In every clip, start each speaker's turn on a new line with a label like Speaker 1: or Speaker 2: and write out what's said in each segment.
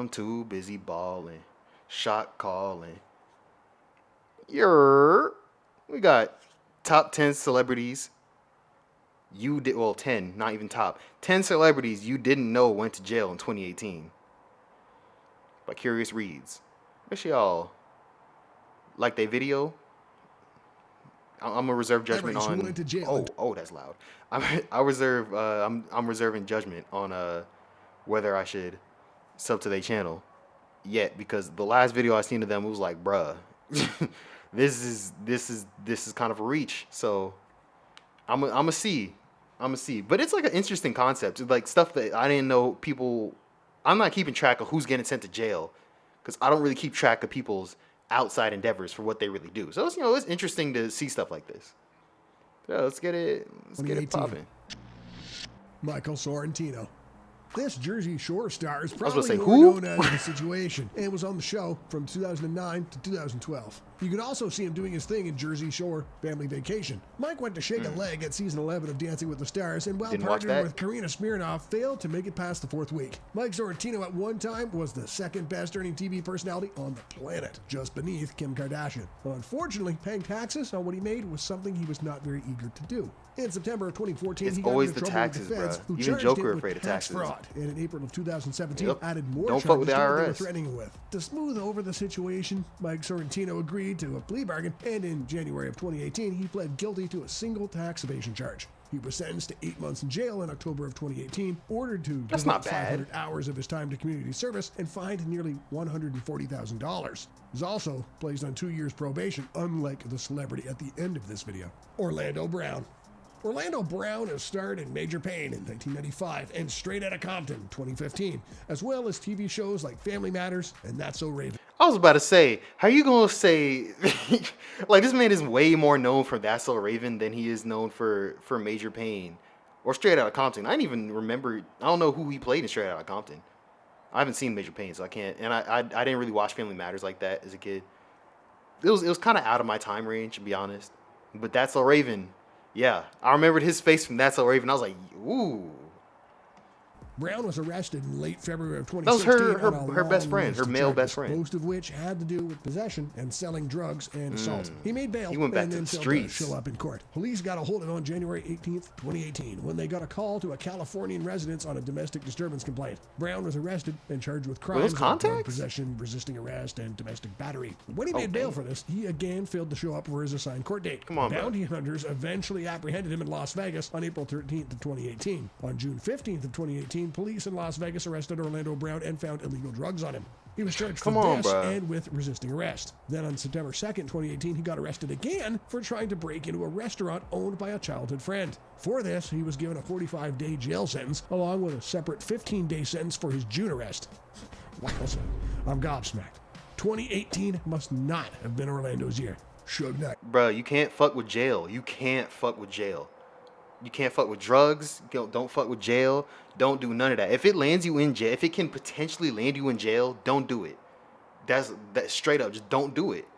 Speaker 1: I'm too busy balling, shot calling. Yer. We got top 10 celebrities you did, well, 10, not even top. 10 celebrities you didn't know went to jail in 2018 by Curious Reads. Make sure y'all like they video. I'm gonna reserve judgment
Speaker 2: Celebrities who
Speaker 1: on.
Speaker 2: went to jail.
Speaker 1: Oh, that's loud. I reserve. I'm reserving judgment on whether I should sub to their channel yet, because the last video I seen of them was like, bruh, this is kind of a reach. So I'm a see. I'm a see. But it's like an interesting concept. It's like stuff that I didn't know people. I'm not keeping track of who's getting sent to jail because I don't really keep track of people's outside endeavors for what they really do. So it's interesting to see stuff like this. Yeah, let's get it. Let's get it
Speaker 2: 2018.
Speaker 1: popping.
Speaker 2: Michael Sorrentino. This Jersey Shore star is
Speaker 1: was gonna
Speaker 2: probably
Speaker 1: say,
Speaker 2: more
Speaker 1: who?
Speaker 2: known as The Situation and was on the show from 2009 to 2012. You can also see him doing his thing in Jersey Shore Family Vacation. Mike went to shake a leg at season 11 of Dancing with the Stars and while
Speaker 1: Didn't watch
Speaker 2: partnering
Speaker 1: that.
Speaker 2: with Karina Smirnoff, failed to make it past the fourth week. Mike Sorrentino at one time was the second best earning TV personality on the planet, just beneath Kim Kardashian. Unfortunately, paying taxes on what he made was something he was not very eager to do. In September of 2014,
Speaker 1: It's
Speaker 2: he got
Speaker 1: always
Speaker 2: into
Speaker 1: the
Speaker 2: trouble
Speaker 1: taxes,
Speaker 2: with the feds,
Speaker 1: bruh.
Speaker 2: who
Speaker 1: Even
Speaker 2: charged
Speaker 1: Joker
Speaker 2: him with
Speaker 1: afraid of
Speaker 2: tax
Speaker 1: taxes.
Speaker 2: fraud, and in April of 2017
Speaker 1: Yep.
Speaker 2: added more
Speaker 1: Don't
Speaker 2: charges
Speaker 1: fuck with the
Speaker 2: to what they were
Speaker 1: IRS.
Speaker 2: threatening him with. To smooth over the situation, Mike Sorrentino agreed to a plea bargain, and in January of 2018, he pled guilty to a single tax evasion charge. He was sentenced to 8 months in jail in October of 2018, ordered to
Speaker 1: That's
Speaker 2: devote
Speaker 1: not bad.
Speaker 2: 500 hours of his time to community service, and fined nearly $140,000. He was also placed on 2 years probation, unlike the celebrity at the end of this video. Orlando Brown. Orlando Brown has starred in Major Payne in 1995 and Straight Outta Compton 2015, as well as TV shows like Family Matters and That's So Raven.
Speaker 1: I was about to say, how you gonna say like this man is way more known for That's So Raven than he is known for Major Payne or Straight Outta Compton. I didn't even remember. I don't know who he played in Straight Outta Compton. I haven't seen Major Payne, so I can't. And I didn't really watch Family Matters like that as a kid. It was kind of out of my time range, to be honest. But That's So Raven, yeah, I remembered his face from That's So Raven. I was like, ooh.
Speaker 2: Brown was arrested in late February of
Speaker 1: That was
Speaker 2: 2016
Speaker 1: her
Speaker 2: on a
Speaker 1: her best
Speaker 2: long
Speaker 1: friend,
Speaker 2: list
Speaker 1: her
Speaker 2: of
Speaker 1: male
Speaker 2: charges,
Speaker 1: best friend.
Speaker 2: most of which had to do with possession and selling drugs and assault. He made bail
Speaker 1: He went back
Speaker 2: and
Speaker 1: to
Speaker 2: then
Speaker 1: the
Speaker 2: failed
Speaker 1: streets.
Speaker 2: to show up in court. Police got a hold of him on January 18th, 2018, when they got a call to a Californian residence on a domestic disturbance complaint. Brown was arrested and charged with crimes
Speaker 1: those
Speaker 2: of drug
Speaker 1: contacts?
Speaker 2: possession, resisting arrest, and domestic battery. When he
Speaker 1: Oh,
Speaker 2: made bail
Speaker 1: damn.
Speaker 2: for this, he again failed to show up for his assigned court date.
Speaker 1: Come on, bro.
Speaker 2: Bounty hunters eventually apprehended him in Las Vegas on April 13th of 2018. On June 15th of 2018, police in Las Vegas arrested Orlando Brown and found illegal drugs on him. He was charged
Speaker 1: Come
Speaker 2: with
Speaker 1: on,
Speaker 2: this
Speaker 1: bro.
Speaker 2: and with resisting arrest. Then on September 2nd, 2018, he got arrested again for trying to break into a restaurant owned by a childhood friend. For this, he was given a 45-day jail sentence, along with a separate 15-day sentence for his June arrest. Wow, I'm gobsmacked. 2018 must not have been Orlando's year. Suge Knight.
Speaker 1: Bro, you can't fuck with jail. You can't fuck with jail. You can't fuck with drugs. Don't fuck with jail. Don't do none of that. If it lands you in jail, if it can potentially land you in jail, don't do it. That's straight up. Just don't do it.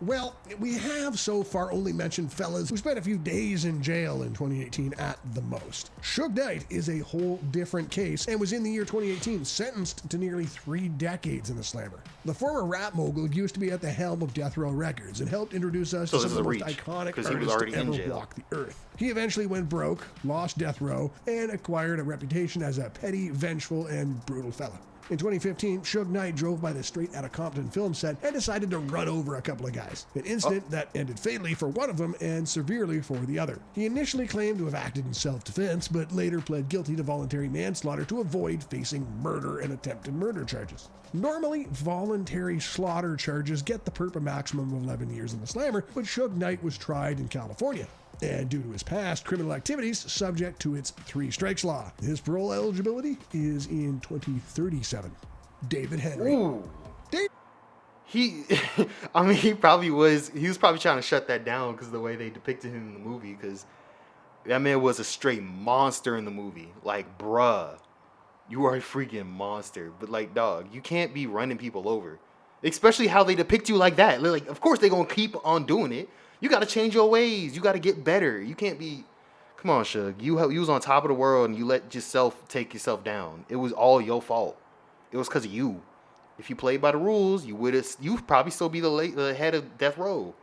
Speaker 2: Well, we have so far only mentioned fellas who spent a few days in jail in 2018 at the most. Suge Knight is a whole different case and was in the year 2018 sentenced to nearly 3 decades in the slammer. The former rap mogul used to be at the helm of Death Row Records and helped introduce us
Speaker 1: So
Speaker 2: to
Speaker 1: this
Speaker 2: some of
Speaker 1: is
Speaker 2: the
Speaker 1: a
Speaker 2: most
Speaker 1: reach,
Speaker 2: iconic
Speaker 1: 'cause he was
Speaker 2: artists
Speaker 1: already
Speaker 2: to
Speaker 1: in
Speaker 2: ever
Speaker 1: jail.
Speaker 2: walk the earth. He eventually went broke, lost Death Row, and acquired a reputation as a petty, vengeful, and brutal fella. In 2015, Suge Knight drove by the Straight Outta Compton film set and decided to run over a couple of guys. An incident that ended fatally for one of them and severely for the other. He initially claimed to have acted in self-defense, but later pled guilty to voluntary manslaughter to avoid facing murder and attempted murder charges. Normally, voluntary slaughter charges get the perp a maximum of 11 years in the slammer, but Suge Knight was tried in California, and due to his past criminal activities, subject to its 3 strikes law. His parole eligibility is in 2037. David Henry.
Speaker 1: Ooh. He, I mean, he was probably trying to shut that down because of the way they depicted him in the movie, because that man was a straight monster in the movie. Like, bruh, you are a freaking monster. But like, dog, you can't be running people over, especially how they depict you like that. Like, of course they're gonna keep on doing it. You gotta change your ways. You gotta get better. You can't be Come on, Suge. You was on top of the world and you let yourself take yourself down. It was all your fault. It was because of you. If you played by the rules, you'd probably still be the head of Death Row.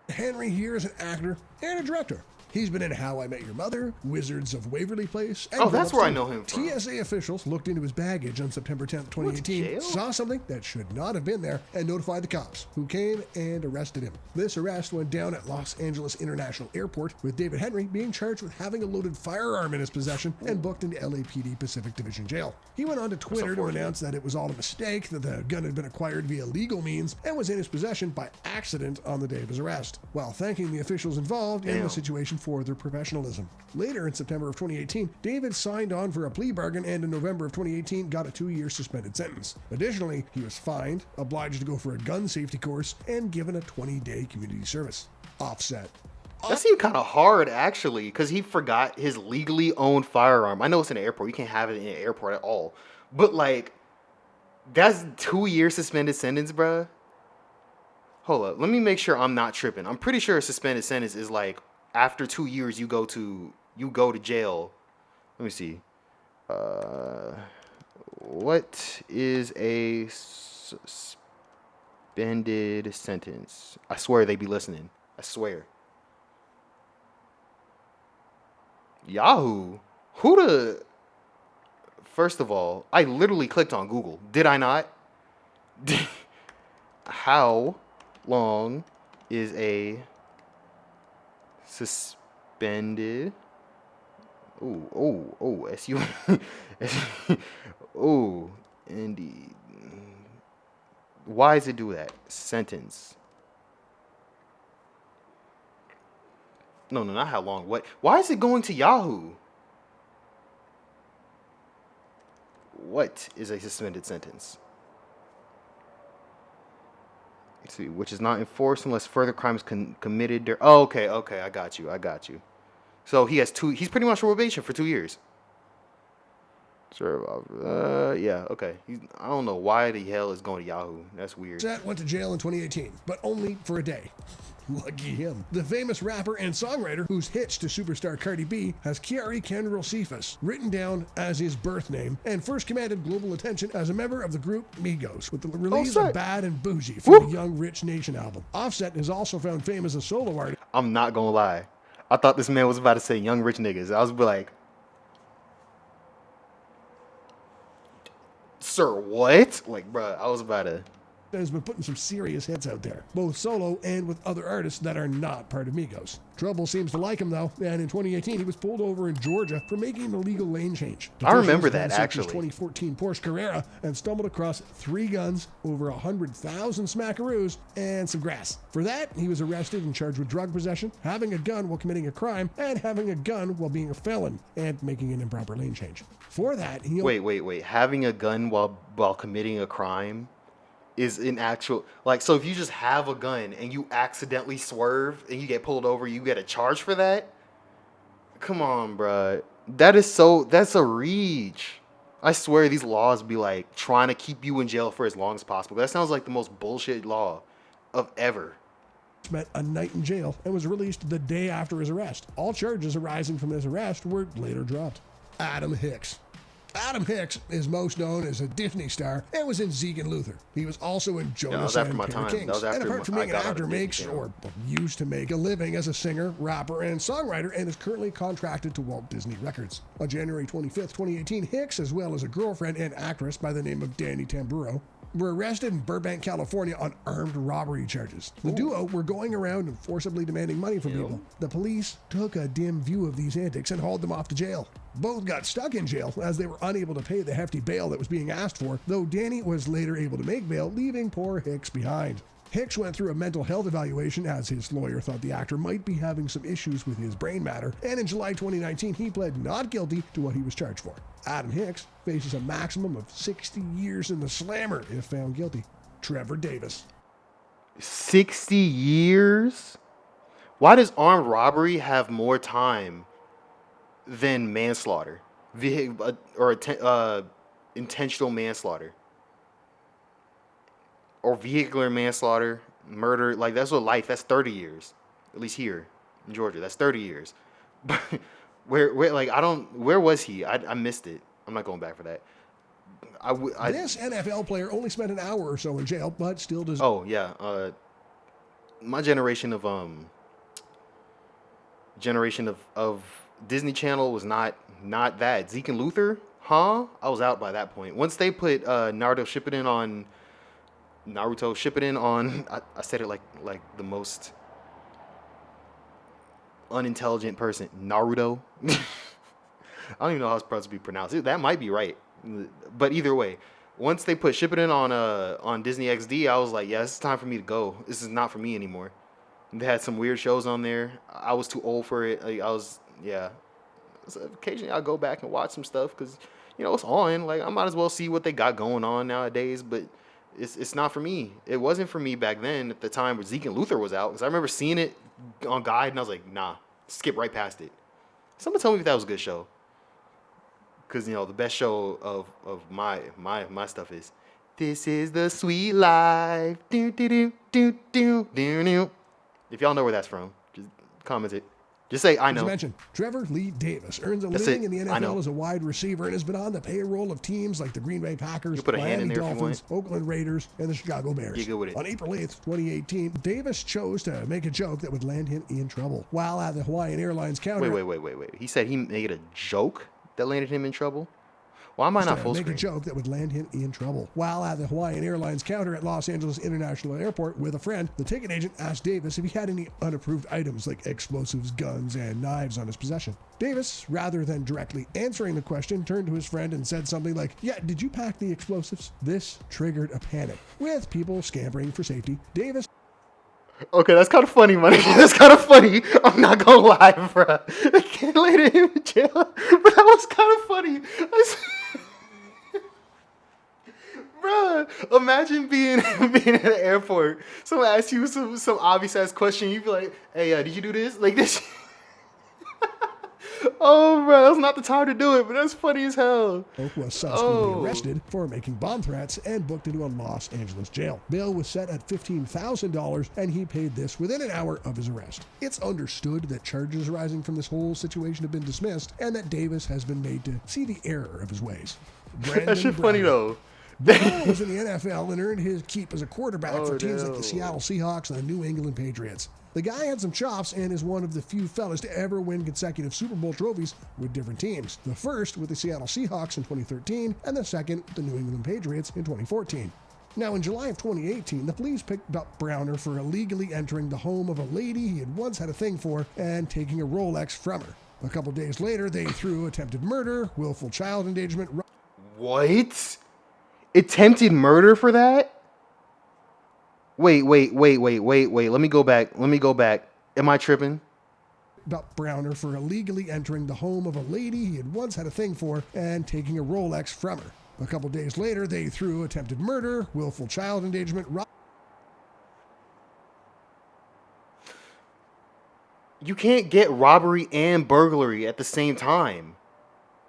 Speaker 2: Henry here is an actor and a director. He's been in How I Met Your Mother, Wizards of Waverly Place, and
Speaker 1: Oh, that's where I know him from.
Speaker 2: TSA officials looked into his baggage on September 10th, 2018, saw something that should not have been there, and notified the cops, who came and arrested him. This arrest went down at Los Angeles International Airport, with David Henry being charged with having a loaded firearm in his possession and booked into LAPD Pacific Division Jail. He went on to Twitter to announce that it was all a mistake, that the gun had been acquired via legal means, and was in his possession by accident on the day of his arrest, while thanking the officials involved in the situation for their professionalism. Later in September of 2018, David signed on for a plea bargain and in November of 2018 got a 2-year suspended sentence. Additionally, he was fined, obliged to go for a gun safety course, and given a 20-day community service. Offset.
Speaker 1: That seemed kind of hard, actually, because he forgot his legally owned firearm. I know it's in an airport. You can't have it in an airport at all. But, like, that's 2-year suspended sentence, bruh. Hold up. Let me make sure I'm not tripping. I'm pretty sure a suspended sentence is, like, after 2 years, you go to jail. Let me see. What is a suspended sentence? I swear they be listening. I swear. Yahoo. First of all, I literally clicked on Google. Did I not? How long is a suspended? SU. Oh, indeed. Why does it do that? Sentence. No, not how long. What? Why is it going to Yahoo? What is a suspended sentence? Let's see, which is not enforced unless further crimes committed there. Oh, okay, I got you. So he's pretty much on probation for 2 years. Sure. Yeah, okay. I don't know why the hell is going to Yahoo. That's weird.
Speaker 2: Set went to jail in 2018, but only for a day. Lucky him. The famous rapper and songwriter who's hitched to superstar Cardi B has Kiari Kendrell Cephas written down as his birth name and first commanded global attention as a member of the group Migos with the release of Bad and Bougie from the Young Rich Nation album. Offset is also found famous as a solo artist.
Speaker 1: I'm not gonna lie. I thought this man was about to say Young Rich Niggas. I was like, sir, what? Like, bruh, I was about to...
Speaker 2: has been putting some serious hits out there, both solo and with other artists that are not part of Migos. Trouble seems to like him though, and in 2018 he was pulled over in Georgia for making an illegal lane change.
Speaker 1: I remember that, actually.
Speaker 2: His 2014 Porsche Carrera and stumbled across 3 guns, over 100,000 smackaroos, and some grass. For that, he was arrested and charged with drug possession, having a gun while committing a crime, and having a gun while being a felon, and making an improper lane change. For that, he...
Speaker 1: Wait. Having a gun while committing a crime is an actual... Like, so if you just have a gun and you accidentally swerve and you get pulled over, you get a charge for that? Come on, bruh. That's a reach. I swear these laws be like trying to keep you in jail for as long as possible. That sounds like the most bullshit law of ever.
Speaker 2: Spent a night in jail and was released the day after his arrest. All charges arising from his arrest were later dropped. Adam Hicks. Adam Hicks is most known as a Disney star and was in Zeke and Luther. He was also in Jonas and Pair of Kings. And apart from being an actor, makes or used to make a living as a singer, rapper, and songwriter, and is currently contracted to Walt Disney Records. On January 25th, 2018, Hicks, as well as a girlfriend and actress by the name of Danny Tamburo, were arrested in Burbank, California on armed robbery charges. The duo were going around and forcibly demanding money from people. The police took a dim view of these antics and hauled them off to jail. Both got stuck in jail as they were unable to pay the hefty bail that was being asked for, though Danny was later able to make bail, leaving poor Hicks behind. Hicks went through a mental health evaluation as his lawyer thought the actor might be having some issues with his brain matter, and in July 2019 he pled not guilty to what he was charged for. Adam Hicks faces a maximum of 60 years in the slammer if found guilty. Trevor Davis.
Speaker 1: 60 years? Why does armed robbery have more time than manslaughter? Intentional manslaughter? Or vehicular manslaughter, murder? Like, that's 30 years. At least here in Georgia, that's 30 years. But where like I don't where was he? I missed it. I'm not going back for that.
Speaker 2: This NFL player only spent an hour or so in jail, but still does.
Speaker 1: Oh yeah, my generation of Disney Channel was not that. Zeke and Luther, huh? I was out by that point. Once they put Naruto Shippuden on, I said it like the most unintelligent person. Naruto. I don't even know how it's supposed to be pronounced. That might be right, but either way, once they put Shippuden on Disney XD, I was like, yeah, it's time for me to go. This is not for me anymore. They had some weird shows on there. I was too old for it. Like, yeah. So occasionally I'll go back and watch some stuff because, it's on. Like, I might as well see what they got going on nowadays. But it's not for me. It wasn't for me back then at the time where Zeke and Luther was out. Because I remember seeing it on Guide and I was like, nah, skip right past it. Someone tell me if that was a good show. Because, the best show of my stuff is This Is the Sweet Life. Do, do, do, do, do, do, do. If y'all know where that's from, just comment it. Just say, I know.
Speaker 2: As mentioned, Trevor Lee Davis earns a living in the NFL as a wide receiver and has been on the payroll of teams like the Green Bay Packers, Miami Dolphins, Oakland Raiders, and the Chicago Bears.
Speaker 1: Get good with it.
Speaker 2: On April 8th, 2018, Davis chose to make a joke that would land him in trouble. While at the Hawaiian Airlines counter...
Speaker 1: Wait. He said he made a joke that landed him in trouble? Why am I not full screen?
Speaker 2: Make a joke that would land him in trouble. While at the Hawaiian Airlines counter at Los Angeles International Airport with a friend, the ticket agent asked Davis if he had any unapproved items like explosives, guns, and knives on his possession. Davis, rather than directly answering the question, turned to his friend and said something like, "Yeah, did you pack the explosives?" This triggered a panic. With people scampering for safety, Davis...
Speaker 1: Okay, that's kind of funny, money. That's kind of funny. I'm not gonna lie, bro. I can't let him in jail, but that was kind of funny. Bro, imagine being at the airport. Someone asks you some obvious ass question. You be like, "Hey, did you do this?" Like this. Oh, bro, that's not the time to do it, but that's funny as hell.
Speaker 2: Was subsequently arrested for making bomb threats and booked into a Los Angeles jail. Bail was set at $15,000, and he paid this within an hour of his arrest. It's understood that charges arising from this whole situation have been dismissed, and that Davis has been made to see the error of his ways.
Speaker 1: That shit funny though.
Speaker 2: Brown was in the NFL and earned his keep as a quarterback for teams like the Seattle Seahawks and the New England Patriots. The guy had some chops and is one of the few fellas to ever win consecutive Super Bowl trophies with different teams. The first with the Seattle Seahawks in 2013 and the second with the New England Patriots in 2014. Now, in July of 2018, the police picked up Browner for illegally entering the home of a lady he had once had a thing for and taking a Rolex from her. A couple days later, they threw attempted murder, willful child endangerment...
Speaker 1: What? Attempted murder for that? Wait. Let me go back. Am I tripping?
Speaker 2: About Browner for illegally entering the home of a lady he had once had a thing for and taking a Rolex from her. A couple days later, they threw attempted murder, willful child endangerment...
Speaker 1: You can't get robbery and burglary at the same time.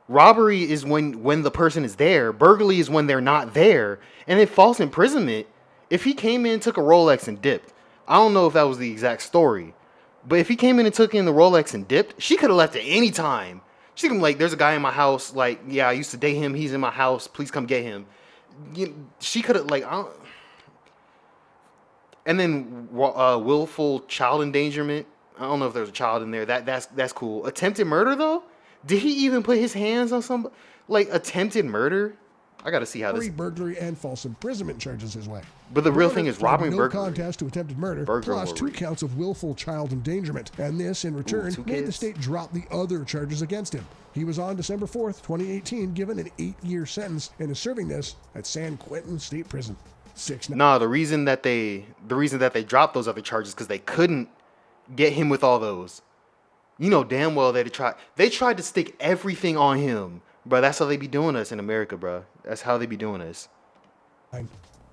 Speaker 1: Robbery is when the person is there. Burglary is when they're not there. And then false imprisonment, if he came in, took a Rolex and dipped. I don't know if that was the exact story. But if he came in and took in the Rolex and dipped, she could have left at any time. She could be like, there's a guy in my house. Like, yeah, I used to date him. He's in my house. Please come get him. She could have, like, I don't... And then willful child endangerment. I don't know if there's a child in there. That's cool. Attempted murder, though? Did he even put his hands on somebody? Like, attempted murder? I gotta see how this...
Speaker 2: burglary and false imprisonment charges his way.
Speaker 1: But the real thing is robbery and burglary.
Speaker 2: No contest to attempted murder, plus 2 counts of willful child endangerment. And this, in return, made the state drop the other charges against him. He was on December 4th, 2018, given an 8-year sentence and is serving this at San Quentin State Prison.
Speaker 1: Nah, the reason that they dropped those other charges because they couldn't get him with all those. You know damn well they tried to stick everything on him. Bro, that's how they be doing us in America, bro. That's how they be doing us.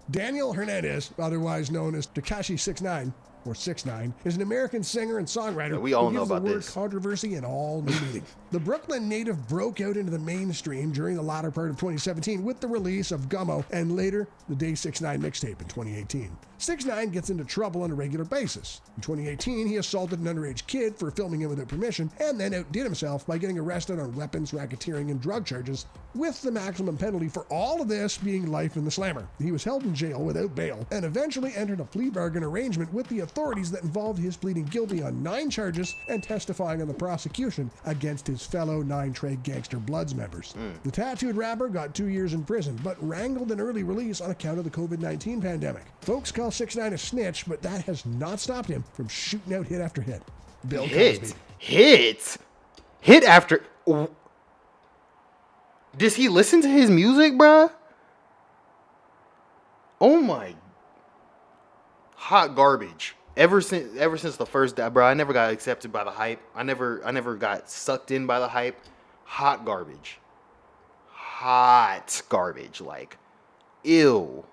Speaker 2: Daniel Hernandez, otherwise known as Tekashi 6ix9ine, or 6ix9ine, is an American singer and songwriter
Speaker 1: we all
Speaker 2: who
Speaker 1: know
Speaker 2: gives
Speaker 1: about
Speaker 2: the word
Speaker 1: this.
Speaker 2: controversy in all new meaning. The Brooklyn native broke out into the mainstream during the latter part of 2017 with the release of Gummo and later the Day 6ix9ine mixtape in 2018. 6ix9ine gets into trouble on a regular basis. In 2018, he assaulted an underage kid for filming him without permission and then outdid himself by getting arrested on weapons, racketeering, and drug charges, with the maximum penalty for all of this being life in the slammer. He was held in jail without bail and eventually entered a plea bargain arrangement with the authorities that involved his pleading guilty on 9 charges and testifying on the prosecution against his fellow 9 Trey Gangster Bloods members. The tattooed rapper got 2 years in prison, but wrangled an early release on account of the COVID-19 pandemic. Folks call 6ix9ine a snitch, but that has not stopped him from shooting out hit after hit. Bill Cosby.
Speaker 1: Hit after... Does he listen to his music, bruh? Oh my... Hot garbage. Ever since the first day, bro, I never got accepted by the hype. I never got sucked in by the hype. Hot garbage. Hot garbage. Like, ew.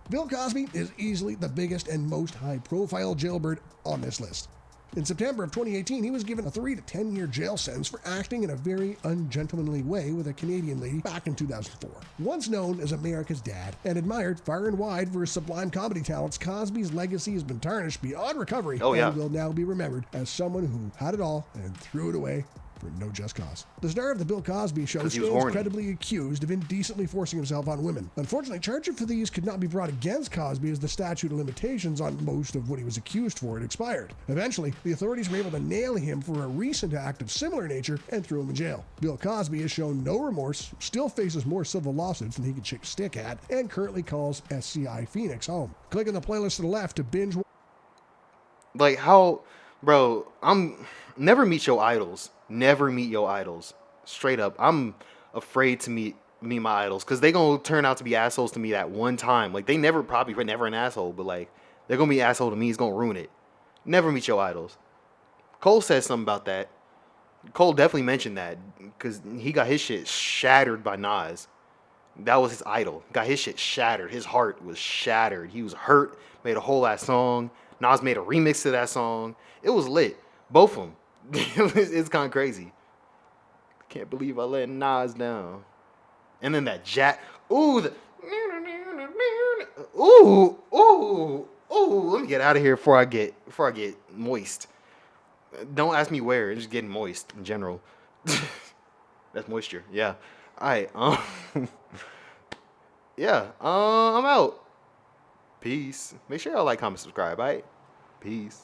Speaker 2: Bill Cosby is easily the biggest and most high-profile jailbird on this list. In September of 2018, he was given a 3 to 10 year jail sentence for acting in a very ungentlemanly way with a Canadian lady back in 2004. Once known as America's dad and admired far and wide for his sublime comedy talents, Cosby's legacy has been tarnished beyond recovery and will now be remembered as someone who had it all and threw it away for no just cause. The star of The Bill Cosby Show stands credibly accused of indecently forcing himself on women. Unfortunately, charges for these could not be brought against Cosby as the statute of limitations on most of what he was accused for had expired. Eventually, the authorities were able to nail him for a recent act of similar nature and threw him in jail. Bill Cosby has shown no remorse, still faces more civil lawsuits than he could shake a stick at, and currently calls SCI Phoenix home. Click on the playlist to the left to binge.
Speaker 1: Like how, bro, never meet your idols. Never meet your idols. Straight up. I'm afraid to meet my idols because they gonna turn out to be assholes to me that one time. Like they probably were never an asshole, but like they're gonna be an asshole to me. It's gonna ruin it. Never meet your idols. Cole said something about that. Cole definitely mentioned that because he got his shit shattered by Nas. That was his idol. Got his shit shattered. His heart was shattered. He was hurt. Made a whole ass song. Nas made a remix to that song. It was lit. Both of them. It's kind of crazy. Can't believe I let Nas down. And then that ooh, ooh. Let me get out of here before I get moist. Don't ask me where. It's just getting moist in general. That's moisture. Yeah. All right. Yeah. I'm out. Peace. Make sure y'all like, comment, subscribe. All right. Peace.